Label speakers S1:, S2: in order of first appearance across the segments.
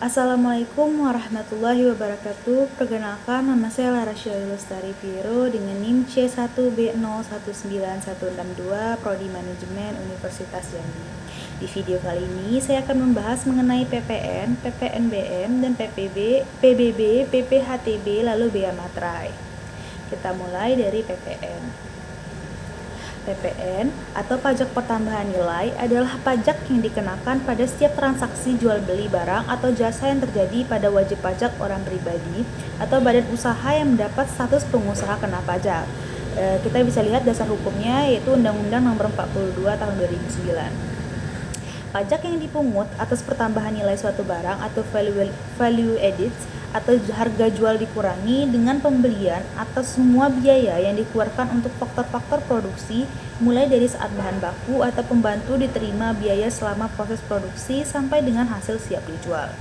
S1: Assalamualaikum warahmatullahi wabarakatuh. Perkenalkan, nama saya Larasya Lestari Piro dengan NIM C1B019162 Prodi Manajemen Universitas Jambi. Di video kali ini saya akan membahas mengenai PPN, PPNBM, dan PBB, PPHTB, lalu Bea Materai. Kita mulai dari PPN. PPN atau pajak pertambahan nilai adalah pajak yang dikenakan pada setiap transaksi jual beli barang atau jasa yang terjadi pada wajib pajak orang pribadi atau badan usaha yang mendapat status pengusaha kena pajak. Kita bisa lihat dasar hukumnya yaitu Undang-Undang Nomor 42 Tahun 2009. Pajak yang dipungut atas pertambahan nilai suatu barang atau value added atau harga jual dikurangi dengan pembelian atas semua biaya yang dikeluarkan untuk faktor-faktor produksi mulai dari saat bahan baku atau pembantu diterima biaya selama proses produksi sampai dengan hasil siap dijual.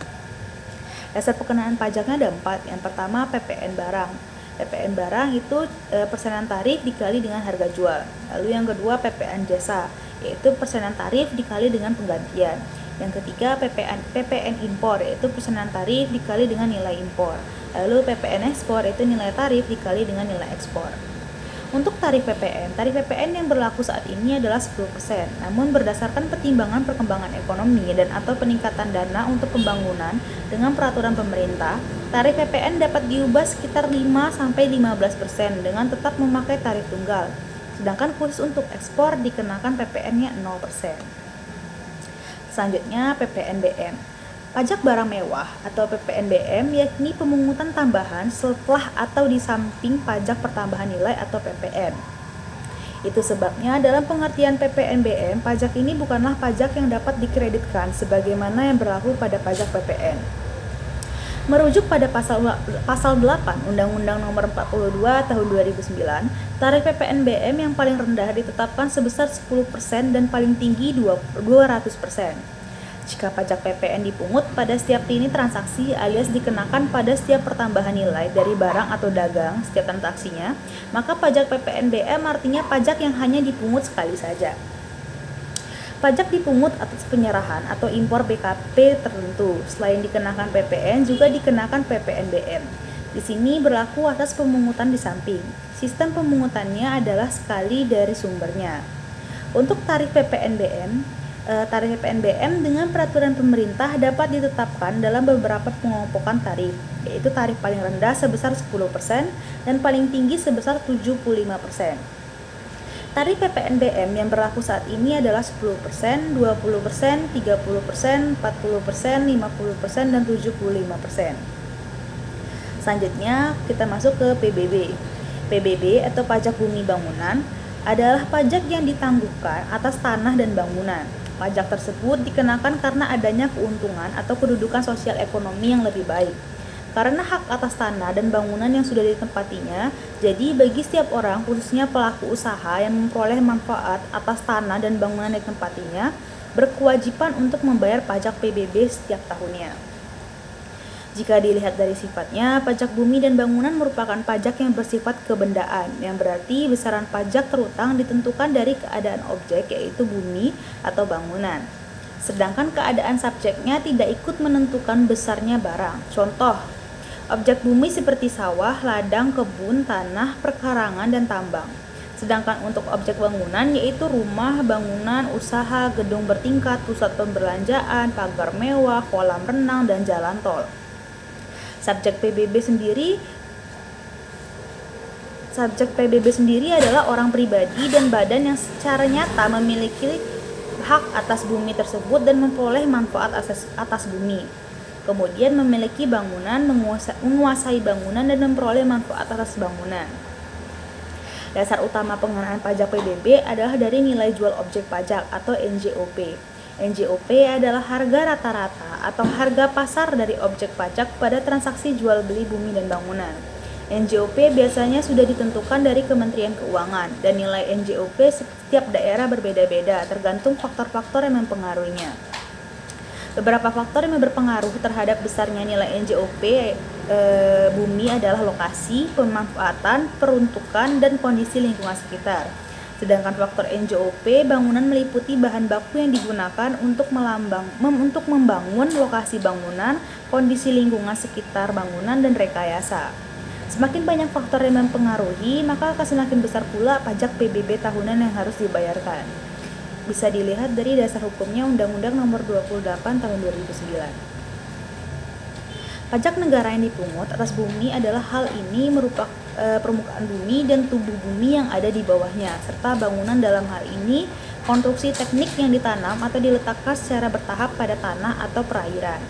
S1: Dasar pengenaan pajaknya ada 4. Yang pertama PPN barang. PPN barang itu persenan tarif dikali dengan harga jual. Lalu yang kedua PPN jasa, yaitu persenan tarif dikali dengan penggantian. Yang ketiga PPN impor, yaitu persenan tarif dikali dengan nilai impor. Lalu PPN ekspor, yaitu nilai tarif dikali dengan nilai ekspor. Untuk tarif PPN yang berlaku saat ini adalah 10%. Namun berdasarkan pertimbangan perkembangan ekonomi dan atau peningkatan dana untuk pembangunan dengan peraturan pemerintah, tarif PPN dapat diubah sekitar 5-15% dengan tetap memakai tarif tunggal. Sedangkan khusus untuk ekspor dikenakan PPN-nya 0%. Selanjutnya PPNBM. Pajak barang mewah atau PPNBM yakni pemungutan tambahan setelah atau di samping pajak pertambahan nilai atau PPN. Itu sebabnya dalam pengertian PPNBM, pajak ini bukanlah pajak yang dapat dikreditkan sebagaimana yang berlaku pada pajak PPN. Merujuk pada pasal 8 Undang-Undang Nomor 42 Tahun 2009, tarif PPNBM yang paling rendah ditetapkan sebesar 10% dan paling tinggi 200%. Jika pajak PPN dipungut pada setiap lini transaksi alias dikenakan pada setiap pertambahan nilai dari barang atau dagang setiap transaksinya, maka pajak PPNBM artinya pajak yang hanya dipungut sekali saja. Pajak dipungut atas penyerahan atau impor BKP tertentu. Selain dikenakan PPN, juga dikenakan PPNBM. Di sini berlaku atas pemungutan di samping. Sistem pemungutannya adalah sekali dari sumbernya. Untuk tarif PPNBM dengan peraturan pemerintah dapat ditetapkan dalam beberapa pengelompokan tarif, yaitu tarif paling rendah sebesar 10% dan paling tinggi sebesar 75%. Tarif PPNBM yang berlaku saat ini adalah 10%, 20%, 30%, 40%, 50%, dan 75%. Selanjutnya kita masuk ke PBB. PBB atau pajak bumi bangunan adalah pajak yang ditangguhkan atas tanah dan bangunan. Pajak tersebut dikenakan karena adanya keuntungan atau kedudukan sosial ekonomi yang lebih baik. Karena hak atas tanah dan bangunan yang sudah ditempatinya, jadi bagi setiap orang, khususnya pelaku usaha yang memperoleh manfaat atas tanah dan bangunan yang ditempatinya, berkewajiban untuk membayar pajak PBB setiap tahunnya. Jika dilihat dari sifatnya, pajak bumi dan bangunan merupakan pajak yang bersifat kebendaan, yang berarti besaran pajak terutang ditentukan dari keadaan objek, yaitu bumi atau bangunan. Sedangkan keadaan subjeknya tidak ikut menentukan besarnya barang. Contoh, objek bumi seperti sawah, ladang, kebun, tanah, perkarangan, dan tambang. Sedangkan untuk objek bangunan yaitu rumah, bangunan, usaha, gedung bertingkat, pusat pembelanjaan, pagar mewah, kolam renang, dan jalan tol. Subjek PBB sendiri adalah orang pribadi dan badan yang secara nyata memiliki hak atas bumi tersebut dan memperoleh manfaat atas bumi. Kemudian memiliki bangunan, menguasai bangunan, dan memperoleh manfaat atas bangunan. Dasar utama pengenaan pajak PBB adalah dari nilai jual objek pajak atau NJOP. NJOP adalah harga rata-rata atau harga pasar dari objek pajak pada transaksi jual beli bumi dan bangunan. NJOP biasanya sudah ditentukan dari Kementerian Keuangan dan nilai NJOP setiap daerah berbeda-beda tergantung faktor-faktor yang mempengaruhinya. Beberapa faktor yang berpengaruh terhadap besarnya nilai NJOP bumi adalah lokasi, pemanfaatan, peruntukan, dan kondisi lingkungan sekitar. Sedangkan faktor NJOP, bangunan meliputi bahan baku yang digunakan untuk membangun lokasi bangunan, kondisi lingkungan sekitar bangunan, dan rekayasa. Semakin banyak faktor yang mempengaruhi, maka akan semakin besar pula pajak PBB tahunan yang harus dibayarkan. Bisa dilihat dari dasar hukumnya Undang-Undang Nomor 28 Tahun 2009. Pajak negara yang dipungut atas bumi adalah hal ini merupakan permukaan bumi dan tubuh bumi yang ada di bawahnya, serta bangunan dalam hal ini konstruksi teknik yang ditanam atau diletakkan secara bertahap pada tanah atau perairan.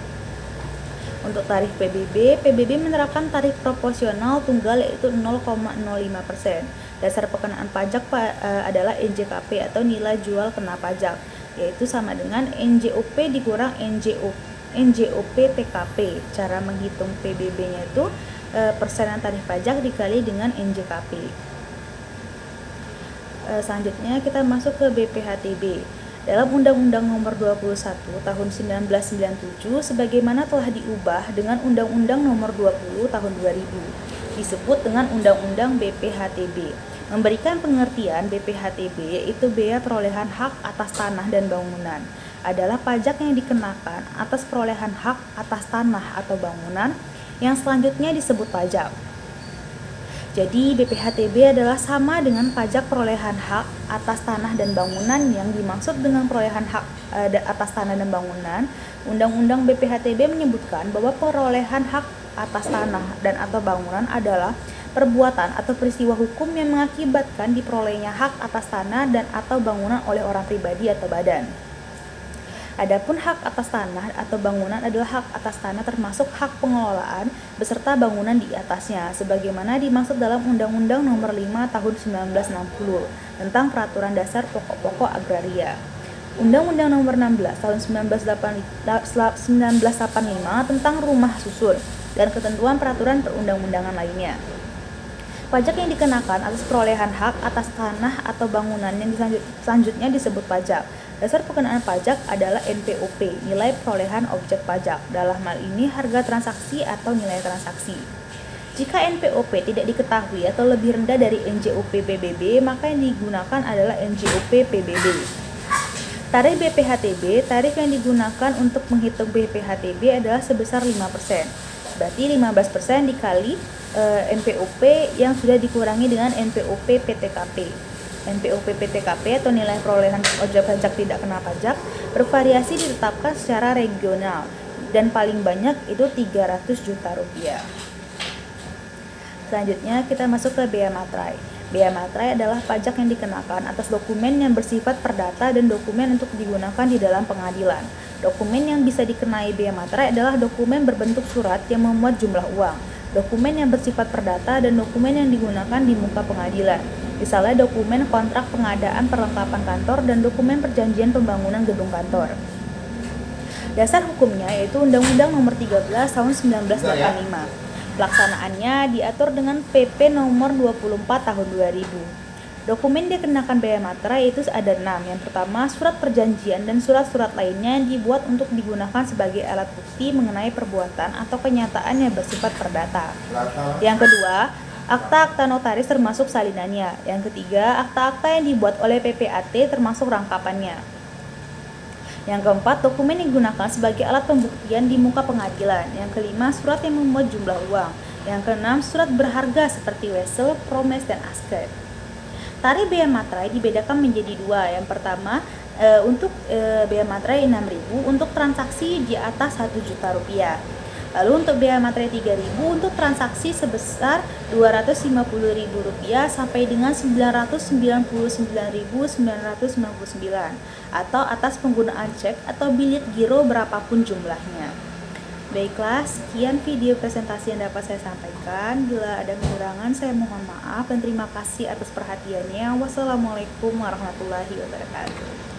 S1: Untuk tarif PBB menerapkan tarif proporsional tunggal yaitu 0,05%. Dasar pengenaan pajak adalah NJKP atau nilai jual kena pajak, yaitu sama dengan NJOP dikurang NJOP TKP. Cara menghitung PBB-nya itu persenan tarif pajak dikali dengan NJKP. Selanjutnya kita masuk ke BPHTB. Dalam Undang-Undang Nomor 21 Tahun 1997 sebagaimana telah diubah dengan Undang-Undang Nomor 20 Tahun 2000, disebut dengan Undang-Undang BPHTB. Memberikan pengertian BPHTB yaitu bea perolehan hak atas tanah dan bangunan adalah pajak yang dikenakan atas perolehan hak atas tanah atau bangunan yang selanjutnya disebut pajak. Jadi BPHTB adalah sama dengan pajak perolehan hak atas tanah dan bangunan. Yang dimaksud dengan perolehan hak atas tanah dan bangunan, Undang-Undang BPHTB menyebutkan bahwa perolehan hak atas tanah dan atau bangunan adalah perbuatan atau peristiwa hukum yang mengakibatkan diperolehnya hak atas tanah dan atau bangunan oleh orang pribadi atau badan. Adapun hak atas tanah atau bangunan adalah hak atas tanah termasuk hak pengelolaan beserta bangunan di atasnya sebagaimana dimaksud dalam Undang-Undang Nomor 5 Tahun 1960 tentang Peraturan Dasar Pokok-pokok Agraria. Undang-Undang Nomor 16 Tahun 1985 tentang Rumah Susun dan ketentuan peraturan perundang-undangan lainnya. Pajak yang dikenakan atas perolehan hak atas tanah atau bangunan yang selanjutnya disebut pajak. Dasar pengenaan pajak adalah NPOP, nilai perolehan objek pajak. Dalam hal ini harga transaksi atau nilai transaksi. Jika NPOP tidak diketahui atau lebih rendah dari NJOP PBB, maka yang digunakan adalah NJOP PBB. Tarif BPHTB, tarif yang digunakan untuk menghitung BPHTB adalah sebesar 5%. Berarti 15% dikali NPOP yang sudah dikurangi dengan NPOP PTKP. NPOP PTKP atau nilai perolehan objek pajak tidak kena pajak bervariasi ditetapkan secara regional dan paling banyak itu 300 juta rupiah. Selanjutnya kita masuk ke bea materai. Bea materai adalah pajak yang dikenakan atas dokumen yang bersifat perdata dan dokumen untuk digunakan di dalam pengadilan. Dokumen yang bisa dikenai bea materai adalah dokumen berbentuk surat yang memuat jumlah uang, dokumen yang bersifat perdata, dan dokumen yang digunakan di muka pengadilan. Misalnya dokumen kontrak pengadaan perlengkapan kantor dan dokumen perjanjian pembangunan gedung kantor. Dasar hukumnya yaitu Undang-Undang Nomor 13 Tahun 1985. Pelaksanaannya diatur dengan PP Nomor 24 Tahun 2000. Dokumen dikenakan bea materai itu ada 6. Yang pertama, surat perjanjian dan surat-surat lainnya yang dibuat untuk digunakan sebagai alat bukti mengenai perbuatan atau kenyataan yang bersifat perdata. Yang kedua, akta-akta notaris termasuk salinannya. Yang ketiga, akta-akta yang dibuat oleh PPAT termasuk rangkapannya. Yang keempat, dokumen yang digunakan sebagai alat pembuktian di muka pengadilan. Yang kelima, surat yang memuat jumlah uang. Yang keenam, surat berharga seperti wesel, promes, dan asket. Tarif bea materai dibedakan menjadi dua. Yang pertama, untuk bea materai 6.000 untuk transaksi di atas 1 juta rupiah. Lalu untuk bea materai 3.000 untuk transaksi sebesar Rp250.000 sampai dengan Rp999.999 atau atas penggunaan cek atau bilet giro berapapun jumlahnya. Baiklah, sekian video presentasi yang dapat saya sampaikan. Bila ada kekurangan, saya mohon maaf dan terima kasih atas perhatiannya. Wassalamualaikum warahmatullahi wabarakatuh.